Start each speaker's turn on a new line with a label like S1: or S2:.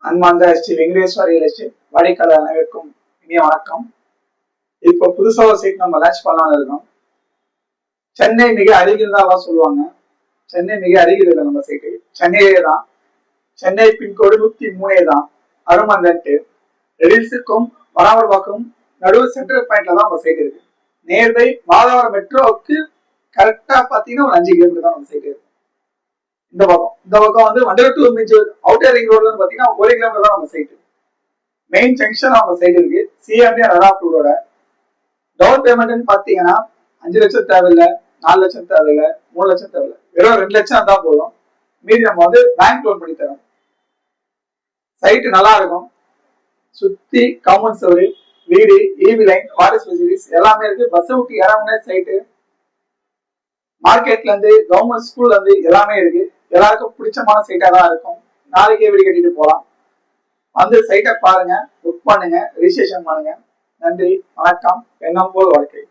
S1: அன்பார்ந்த Sri Venkateswara real estate வாடிக்கையாளர் அனைவருக்கும் இனிய வணக்கம். இப்போ புதுசா ஒரு சைட் நம்ம லான்ச் பண்ணலாம்னு இருக்கோம். சென்னை மிக அருகில் தான் சொல்லுவாங்க. சென்னை மிக அருகில் இல்லை நம்ம சைட்டு, சென்னையிலே தான். சென்னை பின்கோடு 103 தான். அருமந்தன்ட்டு ரெடில்ஸுக்கும் வராமர்பாக்கும் நடுவு சென்ட்ரல் பாயிண்ட்ல தான் நம்ம சைட் இருக்கு. நேர்பை மாதவரம் மெட்ரோவுக்கு கரெக்டா பாத்தீங்கன்னா ஒரு 5 கிலோமீட்டர் தான் நம்ம சைட் இருக்கு. இந்த பக்கம் வந்து Vandalur to Minjur outer ring ரோட்ல பாத்தீங்கன்னா 1 கிலோமீட்டர் தான் நம்ம சைட்டு. மெயின் ஜங்ஷன் நம்ம சைடு இருக்கு. சிஎம்டி ரோட டவுன் பேமெண்ட் பாத்தீங்கன்னா 5 லட்சம் தேவையில்லை, 4 லட்சம் தேவையில்லை, 3 லட்சம் தேவையில்லை, வெறும் 2 லட்சம் இருந்தா போதும். மீதி நம்ம வந்து பேங்க் லோன் பண்ணி தரோம். சைட்டு நல்லா இருக்கும். சுத்தி காம்பவுண்ட் சவுறு, வீடு, ஈவி லைன், வாட்டர் ஃபெசிலிட்டிஸ் எல்லாமே இருக்கு. பஸ் விட்டு இறங்குன சைட்டு, மார்க்கெட்ல இருந்து கவர்மெண்ட் ஸ்கூல்ல இருந்து எல்லாமே இருக்கு. எல்லாருக்கும் பிடிச்சமான சைட்டா தான் இருக்கும். நாளைக்கே வீடு கட்டிட்டு போகலாம். வந்து சைட்டை பாருங்க, புக் பண்ணுங்க, ரிஜிஸ்ட்ரேஷன் பண்ணுங்க. நன்றி, வணக்கம். எண்ணம் போல் வாழ்க்கை.